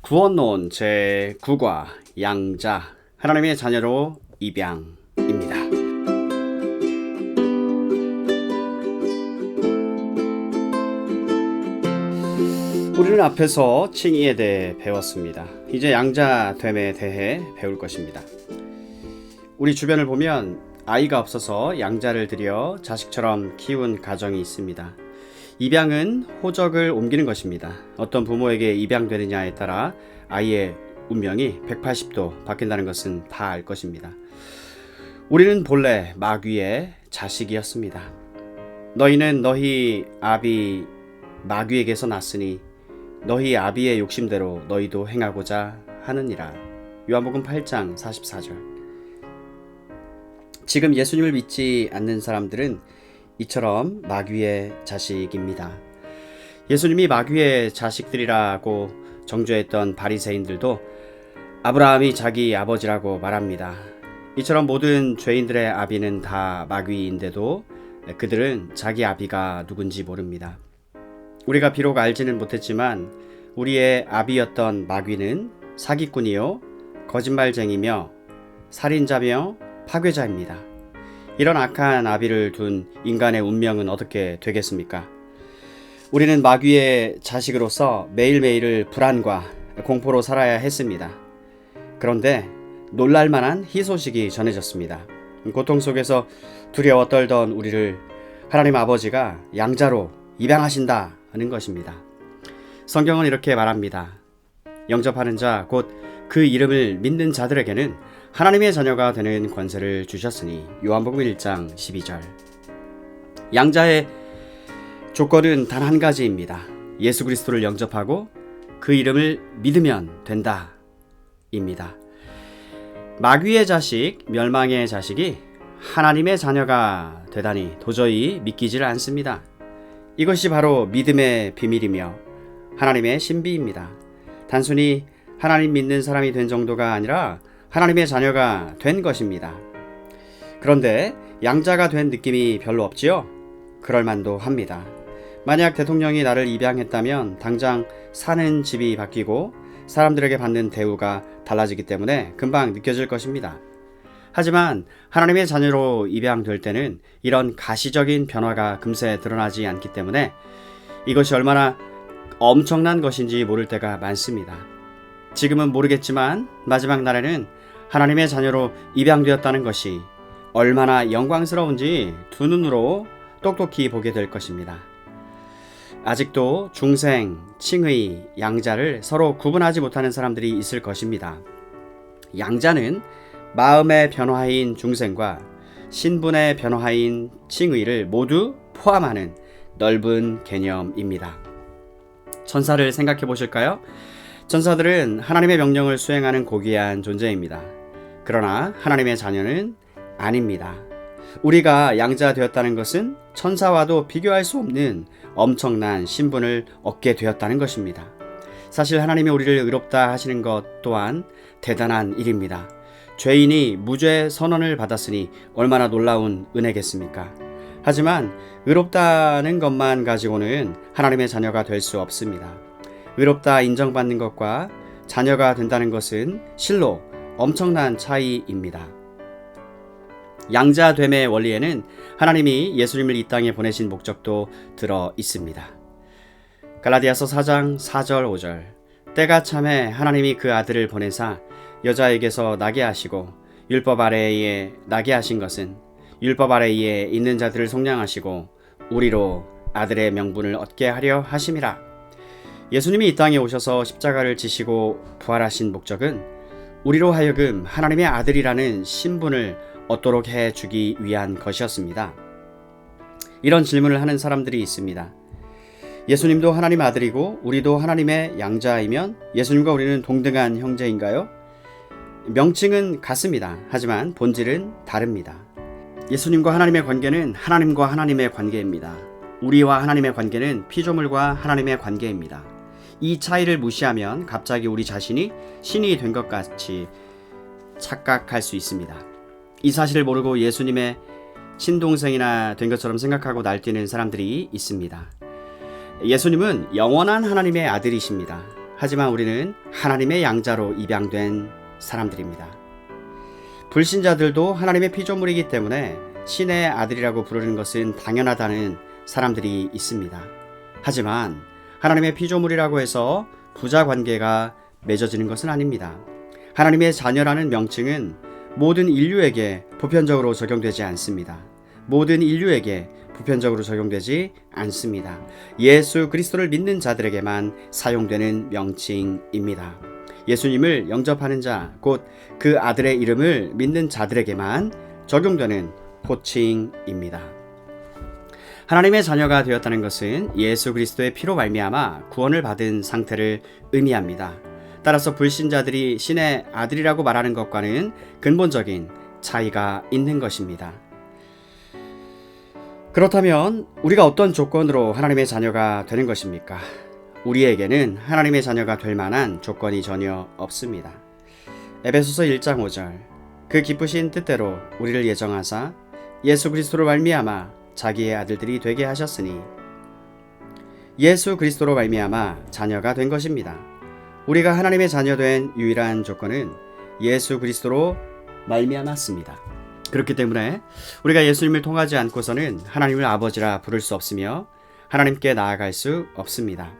구원론 제9과 양자 하나님의 자녀로 입양입니다. 우리는 앞에서 칭의에 대해 배웠습니다. 이제 양자됨에 대해 배울 것입니다. 우리 주변을 보면 아이가 없어서 양자를 들여 자식처럼 키운 가정이 있습니다. 입양은 호적을 옮기는 것입니다. 어떤 부모에게 입양되느냐에 따라 아이의 운명이 180도 바뀐다는 것은 다 알 것입니다. 우리는 본래 마귀의 자식이었습니다. 너희는 너희 아비 마귀에게서 났으니 너희 아비의 욕심대로 너희도 행하고자 하느니라. 요한복음 8장 44절. 지금 예수님을 믿지 않는 사람들은 이처럼 마귀의 자식입니다. 예수님이 마귀의 자식들이라고 정죄했던 바리새인들도 아브라함이 자기 아버지라고 말합니다. 이처럼 모든 죄인들의 아비는 다 마귀인데도 그들은 자기 아비가 누군지 모릅니다. 우리가 비록 알지는 못했지만 우리의 아비였던 마귀는 사기꾼이요, 거짓말쟁이며 살인자며 파괴자입니다. 이런 악한 아비를 둔 인간의 운명은 어떻게 되겠습니까? 우리는 마귀의 자식으로서 매일매일을 불안과 공포로 살아야 했습니다. 그런데 놀랄만한 희소식이 전해졌습니다. 고통 속에서 두려워 떨던 우리를 하나님 아버지가 양자로 입양하신다는 것입니다. 성경은 이렇게 말합니다. 영접하는 자 곧 그 이름을 믿는 자들에게는 하나님의 자녀가 되는 권세를 주셨으니 요한복음 1장 12절. 양자의 조건은 단 한 가지입니다. 예수 그리스도를 영접하고 그 이름을 믿으면 된다 입니다. 마귀의 자식, 멸망의 자식이 하나님의 자녀가 되다니 도저히 믿기질 않습니다. 이것이 바로 믿음의 비밀이며 하나님의 신비입니다. 단순히 하나님 믿는 사람이 된 정도가 아니라 하나님의 자녀가 된 것입니다. 그런데 양자가 된 느낌이 별로 없지요? 그럴만도 합니다. 만약 대통령이 나를 입양했다면 당장 사는 집이 바뀌고 사람들에게 받는 대우가 달라지기 때문에 금방 느껴질 것입니다. 하지만 하나님의 자녀로 입양될 때는 이런 가시적인 변화가 금세 드러나지 않기 때문에 이것이 얼마나 엄청난 것인지 모를 때가 많습니다. 지금은 모르겠지만 마지막 날에는 하나님의 자녀로 입양되었다는 것이 얼마나 영광스러운지 두 눈으로 똑똑히 보게 될 것입니다. 아직도 중생, 칭의, 양자를 서로 구분하지 못하는 사람들이 있을 것입니다. 양자는 마음의 변화인 중생과 신분의 변화인 칭의를 모두 포함하는 넓은 개념입니다. 천사를 생각해 보실까요? 천사들은 하나님의 명령을 수행하는 고귀한 존재입니다. 그러나 하나님의 자녀는 아닙니다. 우리가 양자 되었다는 것은 천사와도 비교할 수 없는 엄청난 신분을 얻게 되었다는 것입니다. 사실 하나님이 우리를 의롭다 하시는 것 또한 대단한 일입니다. 죄인이 무죄 선언을 받았으니 얼마나 놀라운 은혜겠습니까? 하지만 의롭다는 것만 가지고는 하나님의 자녀가 될 수 없습니다. 의롭다 인정받는 것과 자녀가 된다는 것은 실로 엄청난 차이입니다. 양자됨의 원리에는 하나님이 예수님을 이 땅에 보내신 목적도 들어 있습니다. 갈라디아서 4장 4절 5절. 때가 참에 하나님이 그 아들을 보내사 여자에게서 나게 하시고 율법 아래에 나게 하신 것은 율법 아래에 있는 자들을 속량하시고 우리로 아들의 명분을 얻게 하려 하심이라. 예수님이 이 땅에 오셔서 십자가를 지시고 부활하신 목적은 우리로 하여금 하나님의 아들이라는 신분을 얻도록 해주기 위한 것이었습니다. 이런 질문을 하는 사람들이 있습니다. 예수님도 하나님 아들이고 우리도 하나님의 양자이면 예수님과 우리는 동등한 형제인가요? 명칭은 같습니다. 하지만 본질은 다릅니다. 예수님과 하나님의 관계는 하나님과 하나님의 관계입니다. 우리와 하나님의 관계는 피조물과 하나님의 관계입니다. 이 차이를 무시하면 갑자기 우리 자신이 신이 된 것 같이 착각할 수 있습니다. 이 사실을 모르고 예수님의 친동생이나 된 것처럼 생각하고 날뛰는 사람들이 있습니다. 예수님은 영원한 하나님의 아들이십니다. 하지만 우리는 하나님의 양자로 입양된 사람들입니다. 불신자들도 하나님의 피조물이기 때문에 신의 아들이라고 부르는 것은 당연하다는 사람들이 있습니다. 하지만 하나님의 피조물이라고 해서 부자 관계가 맺어지는 것은 아닙니다. 하나님의 자녀라는 명칭은 모든 인류에게 보편적으로 적용되지 않습니다. 모든 인류에게 보편적으로 적용되지 않습니다. 예수 그리스도를 믿는 자들에게만 사용되는 명칭입니다. 예수님을 영접하는 자, 곧 그 아들의 이름을 믿는 자들에게만 적용되는 호칭입니다. 하나님의 자녀가 되었다는 것은 예수 그리스도의 피로 말미암아 구원을 받은 상태를 의미합니다. 따라서 불신자들이 신의 아들이라고 말하는 것과는 근본적인 차이가 있는 것입니다. 그렇다면 우리가 어떤 조건으로 하나님의 자녀가 되는 것입니까? 우리에게는 하나님의 자녀가 될 만한 조건이 전혀 없습니다. 에베소서 1장 5절 그 기쁘신 뜻대로 우리를 예정하사 예수 그리스도로 말미암아 자기의 아들들이 되게 하셨으니 예수 그리스도로 말미암아 자녀가 된 것입니다. 우리가 하나님의 자녀된 유일한 조건은 예수 그리스도로 말미암았습니다. 그렇기 때문에 우리가 예수님을 통하지 않고서는 하나님을 아버지라 부를 수 없으며 하나님께 나아갈 수 없습니다.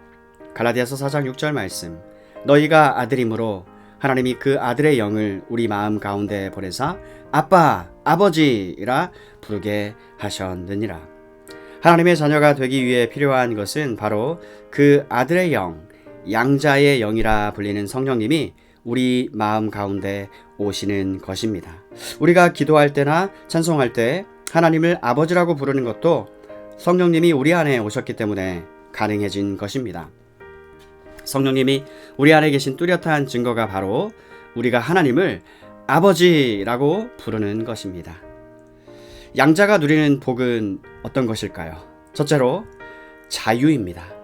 갈라디아서 4장 6절 말씀 너희가 아들이므로 하나님이 그 아들의 영을 우리 마음 가운데 보내사 아빠, 아버지라 부르게 하셨느니라. 하나님의 자녀가 되기 위해 필요한 것은 바로 그 아들의 영, 양자의 영이라 불리는 성령님이 우리 마음 가운데 오시는 것입니다. 우리가 기도할 때나 찬송할 때 하나님을 아버지라고 부르는 것도 성령님이 우리 안에 오셨기 때문에 가능해진 것입니다. 성령님이 우리 안에 계신 뚜렷한 증거가 바로 우리가 하나님을 아버지라고 부르는 것입니다. 양자가 누리는 복은 어떤 것일까요? 첫째로 자유입니다.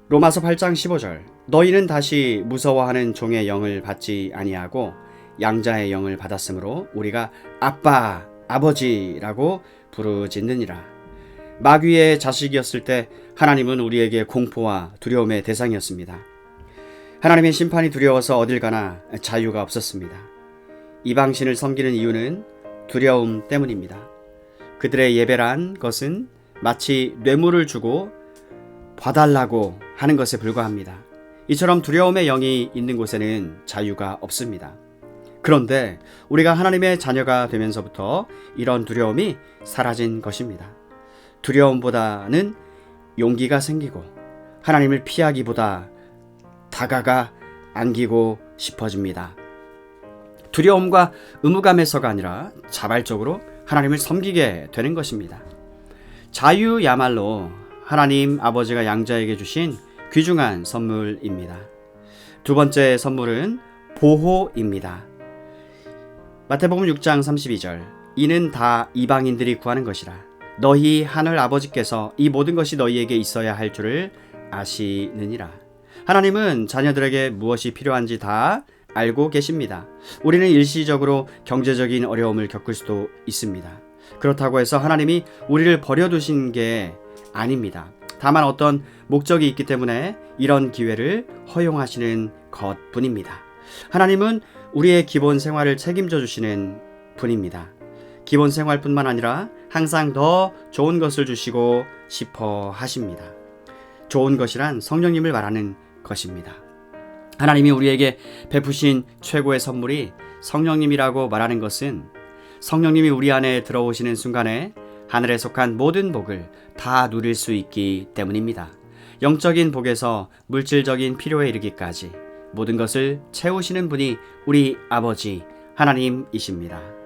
로마서 8장 15절 너희는 다시 무서워하는 종의 영을 받지 아니하고 양자의 영을 받았으므로 우리가 아빠, 아버지라고 부르짖느니라. 마귀의 자식이었을 때 하나님은 우리에게 공포와 두려움의 대상이었습니다. 하나님의 심판이 두려워서 어딜 가나 자유가 없었습니다. 이방신을 섬기는 이유는 두려움 때문입니다. 그들의 예배란 것은 마치 뇌물을 주고 봐달라고 하는 것에 불과합니다. 이처럼 두려움의 영이 있는 곳에는 자유가 없습니다. 그런데 우리가 하나님의 자녀가 되면서부터 이런 두려움이 사라진 것입니다. 두려움보다는 용기가 생기고 하나님을 피하기보다 다가가 안기고 싶어집니다. 두려움과 의무감에서가 아니라 자발적으로 하나님을 섬기게 되는 것입니다. 자유야말로 하나님 아버지가 양자에게 주신 귀중한 선물입니다. 두 번째 선물은 보호입니다. 마태복음 6장 32절 이는 다 이방인들이 구하는 것이라 너희 하늘 아버지께서 이 모든 것이 너희에게 있어야 할 줄을 아시느니라. 하나님은 자녀들에게 무엇이 필요한지 다 알고 계십니다. 우리는 일시적으로 경제적인 어려움을 겪을 수도 있습니다. 그렇다고 해서 하나님이 우리를 버려두신 게 아닙니다. 다만 어떤 목적이 있기 때문에 이런 기회를 허용하시는 것뿐입니다. 하나님은 우리의 기본 생활을 책임져 주시는 분입니다. 기본 생활뿐만 아니라 항상 더 좋은 것을 주시고 싶어 하십니다. 좋은 것이란 성령님을 말하는 것입니다. 하나님이 우리에게 베푸신 최고의 선물이 성령님이라고 말하는 것은 성령님이 우리 안에 들어오시는 순간에 하늘에 속한 모든 복을 다 누릴 수 있기 때문입니다. 영적인 복에서 물질적인 필요에 이르기까지 모든 것을 채우시는 분이 우리 아버지 하나님이십니다.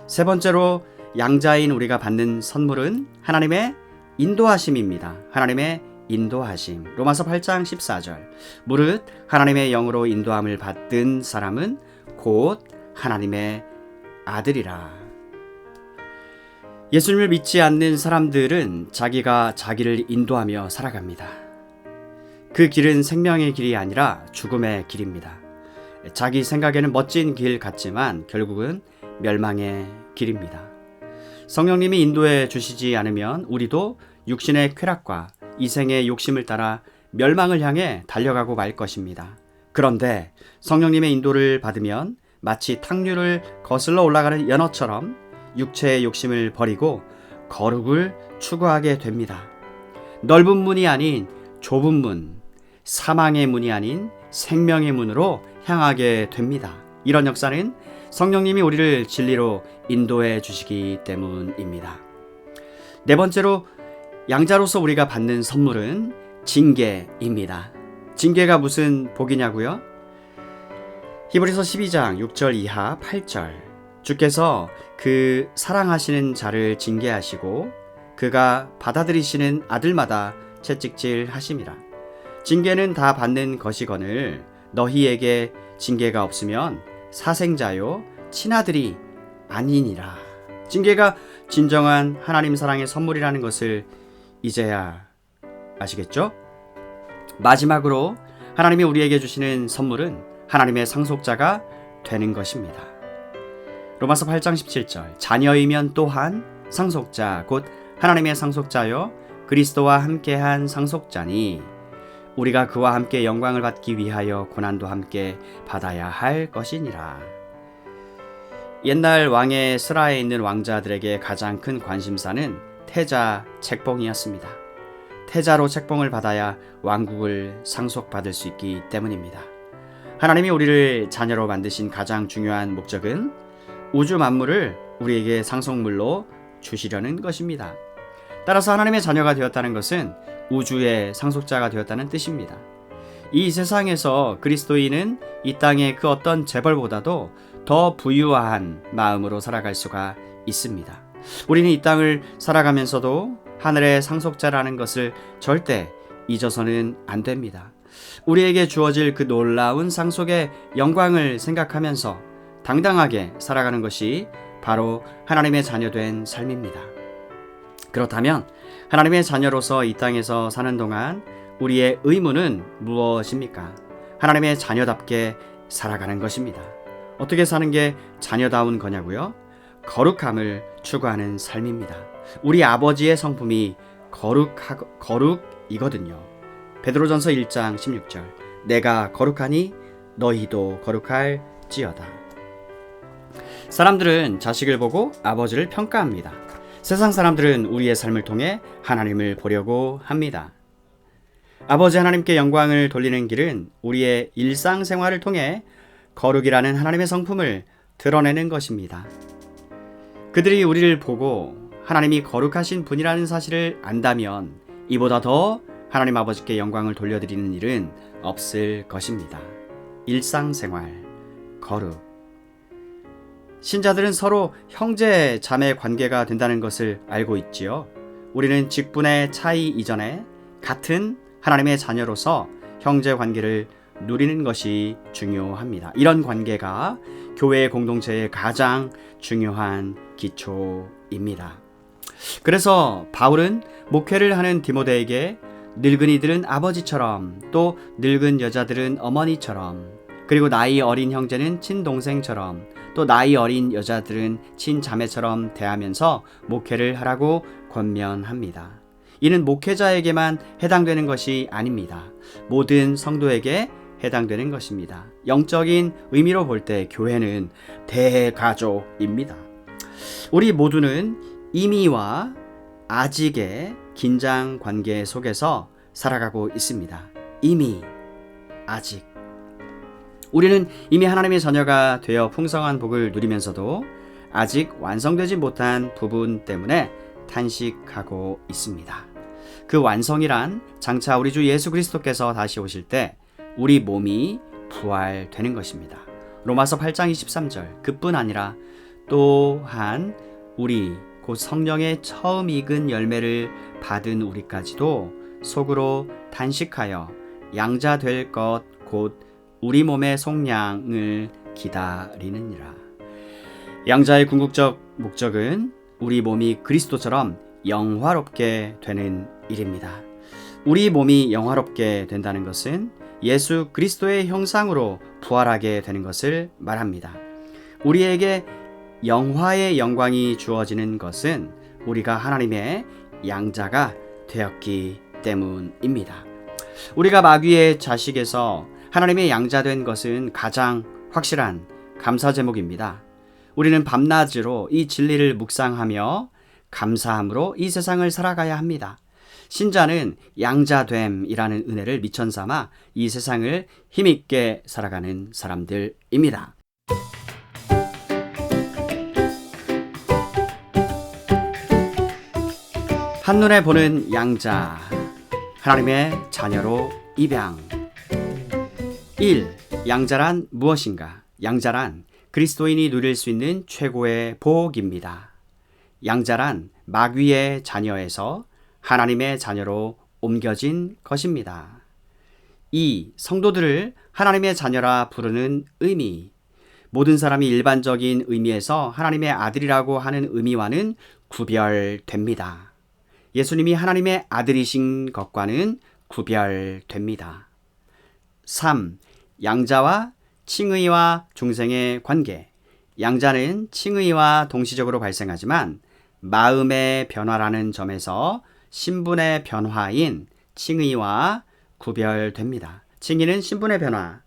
세 번째로 양자인 우리가 받는 선물은 하나님의 인도하심입니다. 하나님의 인도하심. 로마서 8장 14절 무릇 하나님의 영으로 인도함을 받은 사람은 곧 하나님의 아들이라. 예수님을 믿지 않는 사람들은 자기가 자기를 인도하며 살아갑니다. 그 길은 생명의 길이 아니라 죽음의 길입니다. 자기 생각에는 멋진 길 같지만 결국은 멸망의 길입니다. 성령님이 인도해 주시지 않으면 우리도 육신의 쾌락과 이생의 욕심을 따라 멸망을 향해 달려가고 말 것입니다. 그런데 성령님의 인도를 받으면 마치 탕류를 거슬러 올라가는 연어처럼 육체의 욕심을 버리고 거룩을 추구하게 됩니다. 넓은 문이 아닌 좁은 문, 사망의 문이 아닌 생명의 문으로 향하게 됩니다. 이런 역사는 성령님이 우리를 진리로 인도해 주시기 때문입니다. 네 번째로 양자로서 우리가 받는 선물은 징계입니다. 징계가 무슨 복이냐고요? 히브리서 12장 6절 이하 8절 주께서 그 사랑하시는 자를 징계하시고 그가 받아들이시는 아들마다 채찍질 하심이라. 징계는 다 받는 것이거늘 너희에게 징계가 없으면 사생자요 친아들이 아니니라. 징계가 진정한 하나님 사랑의 선물이라는 것을 이제야 아시겠죠? 마지막으로 하나님이 우리에게 주시는 선물은 하나님의 상속자가 되는 것입니다. 로마서 8장 17절 자녀이면 또한 상속자 곧 하나님의 상속자여 그리스도와 함께한 상속자니 우리가 그와 함께 영광을 받기 위하여 고난도 함께 받아야 할 것이니라. 옛날 왕의 스라에 있는 왕자들에게 가장 큰 관심사는 태자 책봉이었습니다. 태자로 책봉을 받아야 왕국을 상속받을 수 있기 때문입니다. 하나님이 우리를 자녀로 만드신 가장 중요한 목적은 우주 만물을 우리에게 상속물로 주시려는 것입니다. 따라서 하나님의 자녀가 되었다는 것은 우주의 상속자가 되었다는 뜻입니다. 이 세상에서 그리스도인은 이 땅의 그 어떤 재벌보다도 더 부유한 마음으로 살아갈 수가 있습니다. 우리는 이 땅을 살아가면서도 하늘의 상속자라는 것을 절대 잊어서는 안 됩니다. 우리에게 주어질 그 놀라운 상속의 영광을 생각하면서 당당하게 살아가는 것이 바로 하나님의 자녀된 삶입니다. 그렇다면 하나님의 자녀로서 이 땅에서 사는 동안 우리의 의무는 무엇입니까? 하나님의 자녀답게 살아가는 것입니다. 어떻게 사는 게 자녀다운 거냐고요? 거룩함을 추구하는 삶입니다. 우리 아버지의 성품이 거룩이거든요. 베드로전서 1장 16절 내가 거룩하니 너희도 거룩할지어다. 사람들은 자식을 보고 아버지를 평가합니다. 세상 사람들은 우리의 삶을 통해 하나님을 보려고 합니다. 아버지 하나님께 영광을 돌리는 길은 우리의 일상생활을 통해 거룩이라는 하나님의 성품을 드러내는 것입니다. 그들이 우리를 보고 하나님이 거룩하신 분이라는 사실을 안다면 이보다 더 하나님 아버지께 영광을 돌려드리는 일은 없을 것입니다. 일상생활, 거룩. 신자들은 서로 형제 자매 관계가 된다는 것을 알고 있지요. 우리는 직분의 차이 이전에 같은 하나님의 자녀로서 형제 관계를 누리는 것이 중요합니다. 이런 관계가 교회 공동체의 가장 중요한 기초입니다. 그래서 바울은 목회를 하는 디모데에게 늙은이들은 아버지처럼 또 늙은 여자들은 어머니처럼 그리고 나이 어린 형제는 친동생처럼 또 나이 어린 여자들은 친자매처럼 대하면서 목회를 하라고 권면합니다. 이는 목회자에게만 해당되는 것이 아닙니다. 모든 성도에게 해당되는 것입니다. 영적인 의미로 볼 때 교회는 대가족입니다. 우리 모두는 이미와 아직의 긴장 관계 속에서 살아가고 있습니다. 이미, 아직. 우리는 이미 하나님의 자녀가 되어 풍성한 복을 누리면서도 아직 완성되지 못한 부분 때문에 탄식하고 있습니다. 그 완성이란 장차 우리 주 예수 그리스도께서 다시 오실 때 우리 몸이 부활되는 것입니다. 로마서 8장 23절 그뿐 아니라 또한 우리 곧 성령의 처음 익은 열매를 받은 우리까지도 속으로 단식하여 양자 될 것 곧 우리 몸의 속량을 기다리느니라. 양자의 궁극적 목적은 우리 몸이 그리스도처럼 영화롭게 되는 일입니다. 우리 몸이 영화롭게 된다는 것은 예수 그리스도의 형상으로 부활하게 되는 것을 말합니다. 우리에게 영화의 영광이 주어지는 것은 우리가 하나님의 양자가 되었기 때문입니다. 우리가 마귀의 자식에서 하나님의 양자된 것은 가장 확실한 감사 제목입니다. 우리는 밤낮으로 이 진리를 묵상하며 감사함으로 이 세상을 살아가야 합니다. 신자는 양자됨이라는 은혜를 미천 삼아 이 세상을 힘있게 살아가는 사람들입니다. 한눈에 보는 양자, 하나님의 자녀로 입양. 1. 양자란 무엇인가? 양자란 그리스도인이 누릴 수 있는 최고의 복입니다. 양자란 마귀의 자녀에서 하나님의 자녀로 옮겨진 것입니다. 2. 성도들을 하나님의 자녀라 부르는 의미. 모든 사람이 일반적인 의미에서 하나님의 아들이라고 하는 의미와는 구별됩니다. 예수님이 하나님의 아들이신 것과는 구별됩니다. 3. 양자와 칭의와 중생의 관계. 양자는 칭의와 동시적으로 발생하지만 마음의 변화라는 점에서 신분의 변화인 칭의와 구별됩니다. 칭의는 신분의 변화,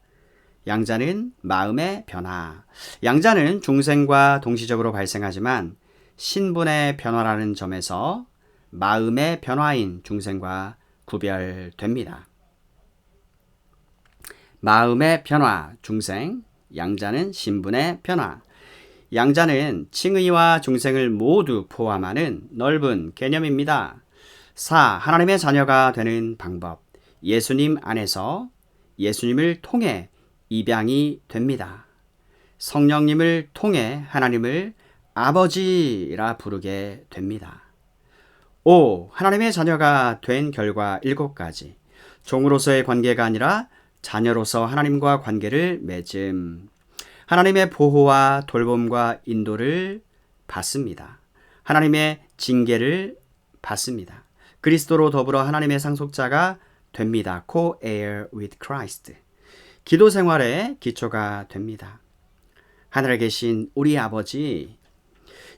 양자는 마음의 변화. 양자는 중생과 동시적으로 발생하지만 신분의 변화라는 점에서 마음의 변화인 중생과 구별됩니다. 마음의 변화, 중생, 양자는 신분의 변화. 양자는 칭의와 중생을 모두 포함하는 넓은 개념입니다. 4. 하나님의 자녀가 되는 방법. 예수님 안에서 예수님을 통해 입양이 됩니다. 성령님을 통해 하나님을 아버지라 부르게 됩니다. 5. 하나님의 자녀가 된 결과 7가지. 종으로서의 관계가 아니라 자녀로서 하나님과 관계를 맺음. 하나님의 보호와 돌봄과 인도를 받습니다. 하나님의 징계를 받습니다. 그리스도로 더불어 하나님의 상속자가 됩니다. Co-heir with Christ. 기도 생활의 기초가 됩니다. 하늘에 계신 우리 아버지,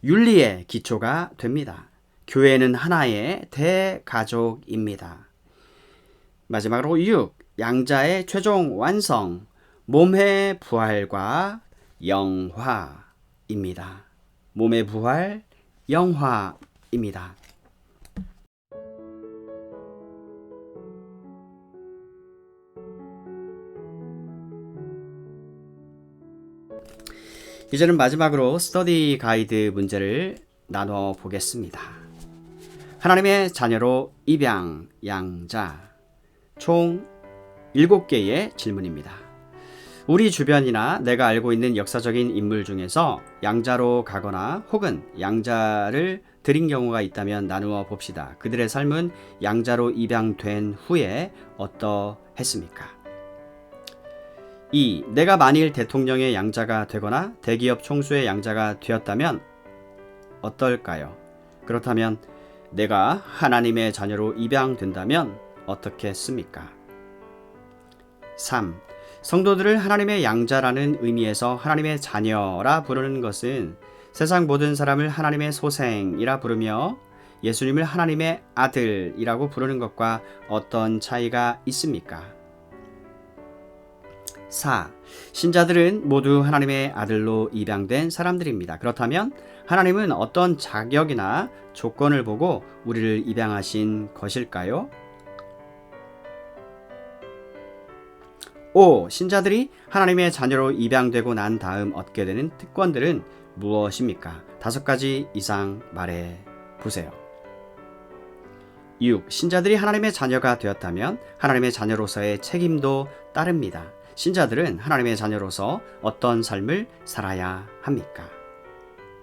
윤리의 기초가 됩니다. 교회는 하나의 대가족입니다. 마지막으로 6. 양자의 최종 완성, 몸의 부활과 영화입니다. 몸의 부활, 영화입니다. 이제는 마지막으로 스터디 가이드 문제를 나눠 보겠습니다. 하나님의 자녀로 입양, 양자. 총 7개의 질문입니다. 우리 주변이나 내가 알고 있는 역사적인 인물 중에서 양자로 가거나 혹은 양자를 드린 경우가 있다면 나누어 봅시다. 그들의 삶은 양자로 입양된 후에 어떠했습니까? 2. 내가 만일 대통령의 양자가 되거나 대기업 총수의 양자가 되었다면 어떨까요? 그렇다면 내가 하나님의 자녀로 입양된다면 어떻겠습니까? 3. 성도들을 하나님의 양자라는 의미에서 하나님의 자녀라 부르는 것은 세상 모든 사람을 하나님의 소생이라 부르며 예수님을 하나님의 아들이라고 부르는 것과 어떤 차이가 있습니까? 4. 신자들은 모두 하나님의 아들로 입양된 사람들입니다. 그렇다면 하나님은 어떤 자격이나 조건을 보고 우리를 입양하신 것일까요? 5. 신자들이 하나님의 자녀로 입양되고 난 다음 얻게 되는 특권들은 무엇입니까? 5가지 이상 말해 보세요. 6. 신자들이 하나님의 자녀가 되었다면 하나님의 자녀로서의 책임도 따릅니다. 신자들은 하나님의 자녀로서 어떤 삶을 살아야 합니까?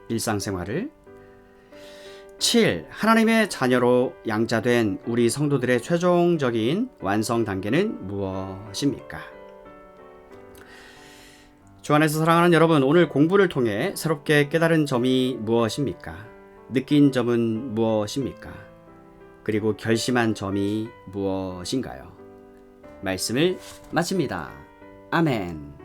일상생활을. 7. 하나님의 자녀로 양자된 우리 성도들의 최종적인 완성 단계는 무엇입니까? 주 안에서 사랑하는 여러분, 오늘 공부를 통해 새롭게 깨달은 점이 무엇입니까? 느낀 점은 무엇입니까? 그리고 결심한 점이 무엇인가요? 말씀을 마칩니다. 아멘.